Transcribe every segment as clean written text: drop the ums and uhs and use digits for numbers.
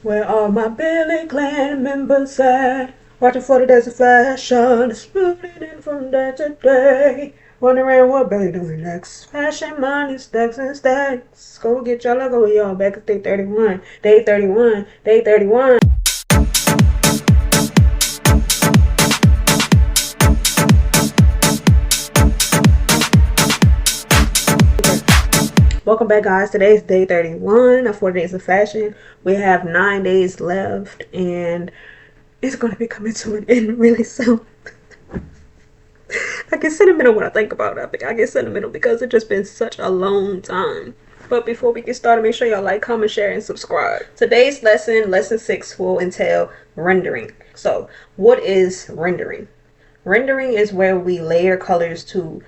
Where all my Billy Clan members at? Watching for the days of fashion, it's moving in from day to day. Wondering what Billy doing next. Fashion money, stacks and stacks. Go get y'all, go y'all back at day 31. Day 31, day 31. Welcome back, guys. Today is day 31 of 40 Days of Fashion. We have 9 days left, and it's going to be coming to an end really soon. I get sentimental when I think about it. I get sentimental because it's just been such a long time. But before we get started, make sure y'all like, comment, share, and subscribe. Today's lesson 6, will entail rendering. So, what is rendering? Rendering is where we layer colors to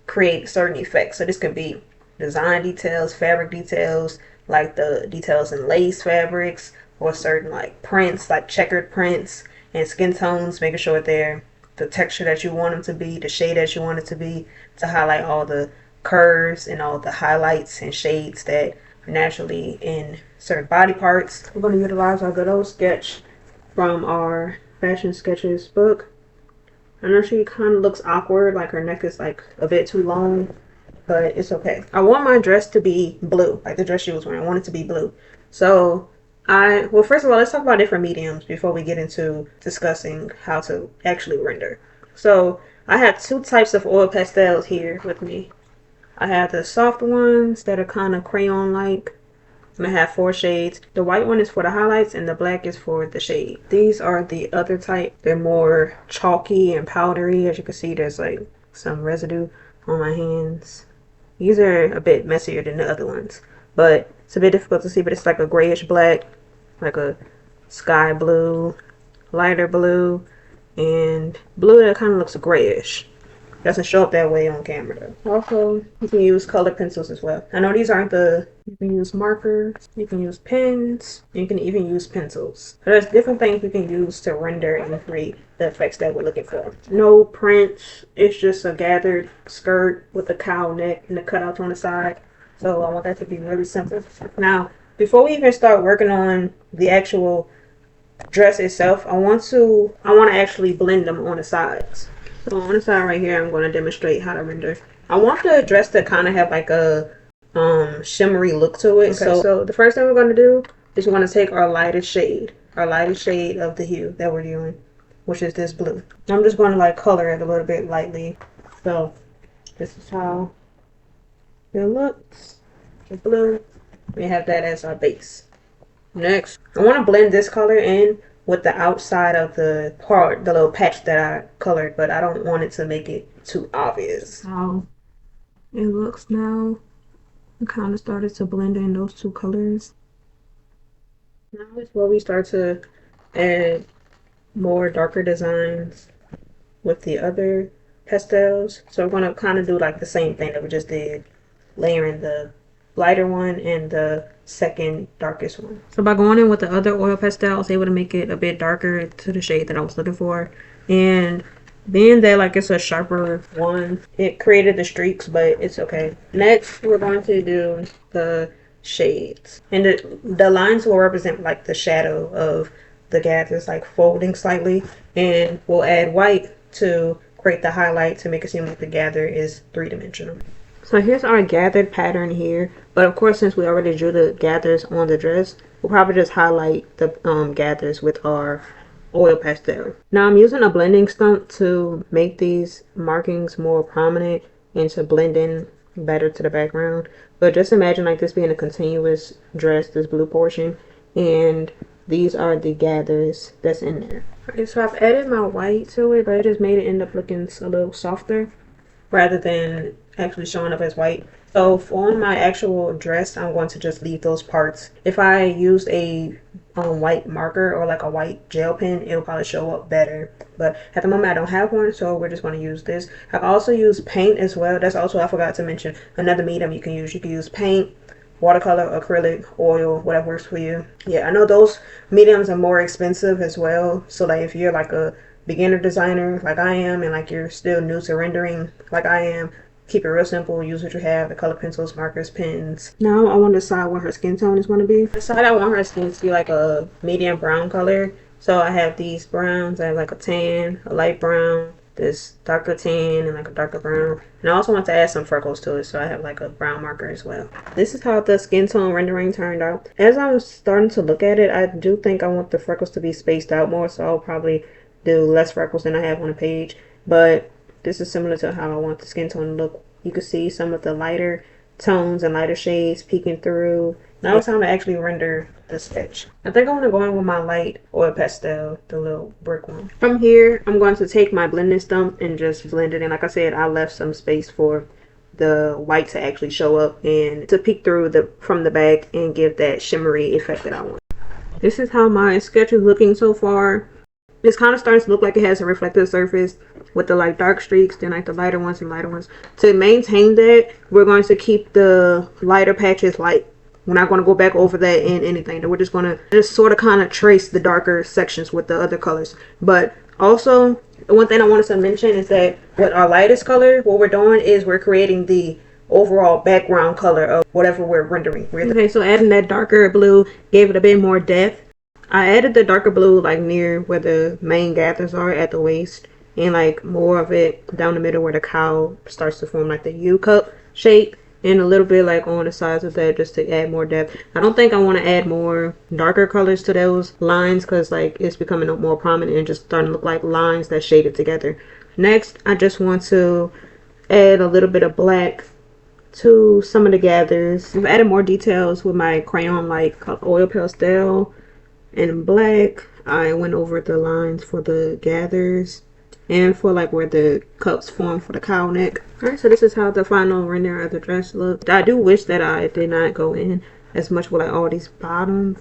create certain effects. So this can be design details, fabric details, like the details in lace fabrics, or certain like prints, like checkered prints and skin tones, making sure they're the texture that you want them to be, the shade that you want it to be, to highlight all the curves and all the highlights and shades that are naturally in certain body parts. We're going to utilize our good old sketch from our fashion sketches book. I know she kind of looks awkward, like her neck is like a bit too long, but it's okay. I want my dress to be blue, like the dress she was wearing. I want it to be blue. So well, first of all, let's talk about different mediums before we get into discussing how to actually render. So I have two types of oil pastels here with me. I have the soft ones that are kind of crayon-like, and I have 4 shades. The white one is for the highlights and the black is for the shade. These are the other type. They're more chalky and powdery. As you can see, there's like some residue on my hands. These are a bit messier than the other ones, but it's a bit difficult to see, but it's like a grayish black, like a sky blue, lighter blue, and blue that kind of looks grayish. Doesn't show up that way on camera though. Also, you can use colored pencils as well. I know these aren't you can use markers, you can use pens, you can even use pencils. So there's different things we can use to render and create the effects that we're looking for. No prints, it's just a gathered skirt with a cowl neck and the cutouts on the side. So I want that to be really simple. Now, before we even start working on the actual dress itself, I want to actually blend them on the sides. So on the side right here, I'm going to demonstrate how to render. I want the dress to kind of have like a shimmery look to it. Okay, so the first thing we're going to do is we're going to take our lightest shade of the hue that we're doing, which is this blue. I'm just going to like color it a little bit lightly. So this is how it looks. The blue. We have that as our base. Next, I want to blend this color in with the outside of the part, the little patch that I colored, but I don't want it to make it too obvious. How it looks now. I kind of started to blend in those two colors. Now is where we start to add more darker designs with the other pastels. So we're going to kind of do like the same thing that we just did, layering the lighter one and the second darkest one. So by going in with the other oil pastel, I was able to make it a bit darker to the shade that I was looking for. And being that like it's a sharper one, it created the streaks, but it's okay. Next, we're going to do the shades. And the lines will represent like the shadow of the gathers, like folding slightly. And we'll add white to create the highlight to make it seem like the gather is 3-dimensional. So here's our gathered pattern here, but of course since we already drew the gathers on the dress, we'll probably just highlight the gathers with our oil pastel. Now I'm using a blending stump to make these markings more prominent and to blend in better to the background. But just imagine like this being a continuous dress, this blue portion, and these are the gathers that's in there. Okay, so I've added my white to it, but it just made it end up looking a little softer rather than actually showing up as white. So for my actual dress, I'm going to just leave those parts. If I use a white marker or like a white gel pen, it'll probably show up better. But at the moment I don't have one, so we're just going to use this. I can also use paint as well. That's also, I forgot to mention, another medium you can use. You can use paint, watercolor, acrylic, oil, whatever works for you. Yeah, I know those mediums are more expensive as well. So like if you're like a beginner designer like I am, and like you're still new to rendering like I am, keep it real simple. Use what you have, the color pencils, markers, pens. Now I want to decide what her skin tone is going to be. I decided I want her skin to be like a medium brown color. So I have these browns. I have like a tan, a light brown, this darker tan, and like a darker brown. And I also want to add some freckles to it, so I have like a brown marker as well. This is how the skin tone rendering turned out. As I was starting to look at it, I do think I want the freckles to be spaced out more, so I'll probably do less freckles than I have on the page. But this is similar to how I want the skin tone to look. You can see some of the lighter tones and lighter shades peeking through. Now it's time to actually render the sketch. I think I want to go in with my light oil pastel, the little brick one. From here, I'm going to take my blending stump and just blend it in. Like I said, I left some space for the white to actually show up and to peek through from the back and give that shimmery effect that I want. This is how my sketch is looking so far. It's kind of starting to look like it has a reflective surface with the like dark streaks, then like the lighter ones and lighter ones. To maintain that, we're going to keep the lighter patches light. We're not going to go back over that in anything. We're just going to just sort of kind of trace the darker sections with the other colors. But also, one thing I wanted to mention is that with our lightest color, what we're doing is we're creating the overall background color of whatever we're rendering. Okay, so adding that darker blue gave it a bit more depth. I added the darker blue like near where the main gathers are at the waist, and like more of it down the middle where the cowl starts to form like the U cup shape, and a little bit like on the sides of that just to add more depth. I don't think I want to add more darker colors to those lines because like it's becoming more prominent and just starting to look like lines that shaded together. Next, I just want to add a little bit of black to some of the gathers. I've added more details with my crayon like oil pastel and black. I went over the lines for the gathers and for like where the cups form for the cowl neck. Alright, so this is how the final render of the dress looked. I do wish that I did not go in as much with like all these bottom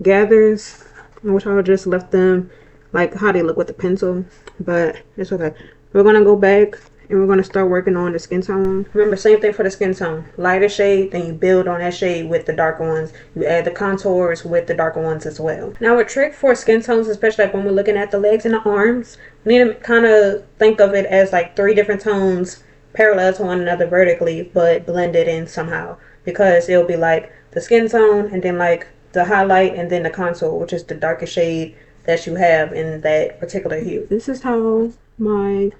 gathers. I wish I would just left them like how they look with the pencil, but it's okay. We're gonna go back and we're going to start working on the skin tone. Remember, same thing for the skin tone. Lighter shade, then you build on that shade with the darker ones. You add the contours with the darker ones as well. Now a trick for skin tones, especially like when we're looking at the legs and the arms, we need to kind of think of it as like 3 different tones parallel to one another vertically, but blended in somehow. Because it'll be like the skin tone and then like the highlight and then the contour, which is the darkest shade that you have in that particular hue. This is how my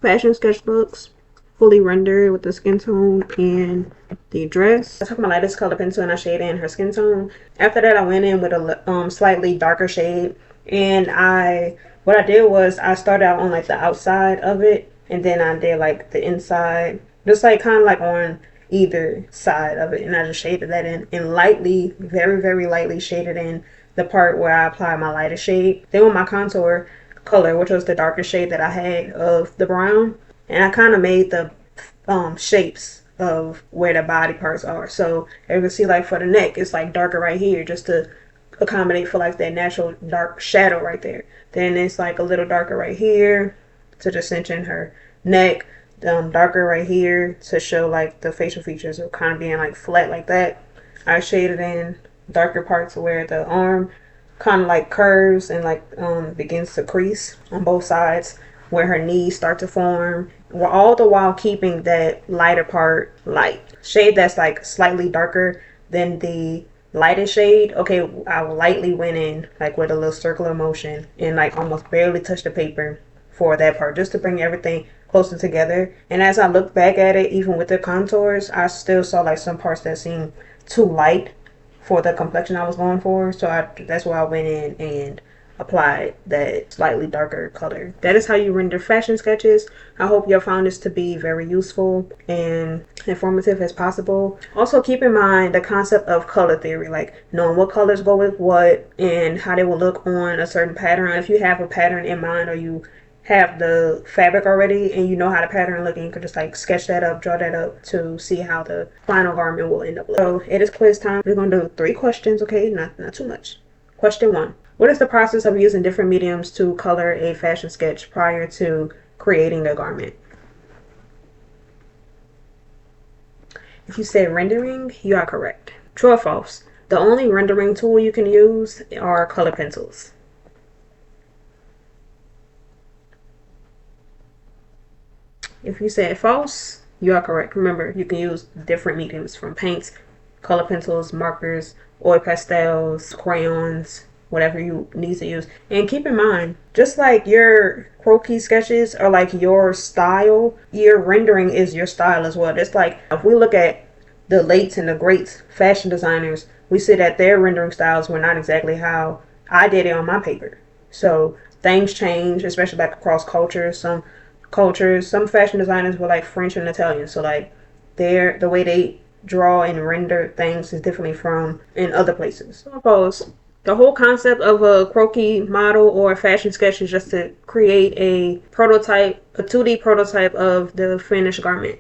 fashion sketch looks, fully rendered with the skin tone and the dress. I took my lightest color pencil and I shaded in her skin tone. After that, I went in with a slightly darker shade, and what I did was I started out on like the outside of it, and then I did like the inside, just like kind of like on either side of it, and I just shaded that in and lightly, very very lightly shaded in the part where I applied my lighter shade. Then with my contour color, which was the darker shade that I had of the brown, and I kind of made the shapes of where the body parts are. So you can see like for the neck, it's like darker right here just to accommodate for like that natural dark shadow right there. Then it's like a little darker right here to just cinch in her neck, darker right here to show like the facial features of kind of being like flat like that. I shaded in darker parts where the arm kind of like curves and like begins to crease on both sides where her knees start to form, all the while keeping that lighter part light. Shade that's like slightly darker than the lightest shade. Okay, I lightly went in like with a little circular motion and like almost barely touched the paper for that part just to bring everything closer together. And as I look back at it, even with the contours, I still saw like some parts that seemed too light for the complexion I was going for, so that's why I went in and applied that slightly darker color. That is how you render fashion sketches. I hope you found this to be very useful and informative as possible. Also keep in mind the concept of color theory, like knowing what colors go with what and how they will look on a certain pattern. If you have a pattern in mind or you have the fabric already and you know how the pattern look, and you can just like sketch that up, draw that up to see how the final garment will end up looking. So it is quiz time. We're going to do 3 questions, okay? Not too much. Question 1. What is the process of using different mediums to color a fashion sketch prior to creating the garment? If you said rendering, you are correct. True or false? The only rendering tool you can use are color pencils. If you said false, You are correct. Remember, you can use different mediums from paints, color pencils, markers, oil pastels, crayons, whatever you need to use. And keep in mind, just like your croquis sketches are like your style, your rendering is your style as well. Just like if we look at the lates and the greats fashion designers, we see that their rendering styles were not exactly how I did it on my paper. So things change, especially like across cultures. Some fashion designers were like French and Italian. So like the way they draw and render things is differently from in other places. So suppose the whole concept of a croquis model or a fashion sketch is just to create a prototype, a 2D prototype of the finished garment.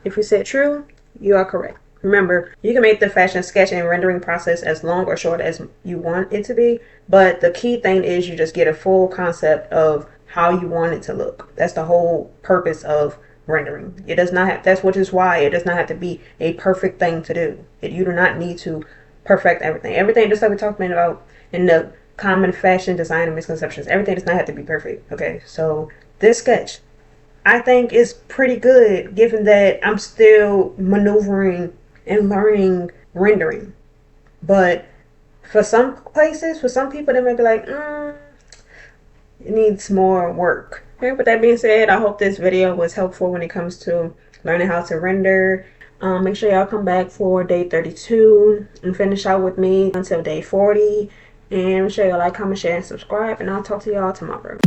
If you said true, you are correct. Remember, you can make the fashion sketch and rendering process as long or short as you want it to be, but the key thing is you just get a full concept of how you want it to look. That's the whole purpose of rendering. It does not have, that's which is why it does not have to be a perfect thing to do. You do not need to perfect everything. Everything, just like we talked about in the common fashion design misconceptions, everything does not have to be perfect. Okay, so this sketch I think is pretty good given that I'm still maneuvering and learning rendering. But for some places, for some people, they might be like, it needs more work. Okay, with that being said, I hope this video was helpful when it comes to learning how to render. Make sure y'all come back for day 32 and finish out with me until day 40. And make sure y'all like, comment, share, and subscribe. And I'll talk to y'all tomorrow.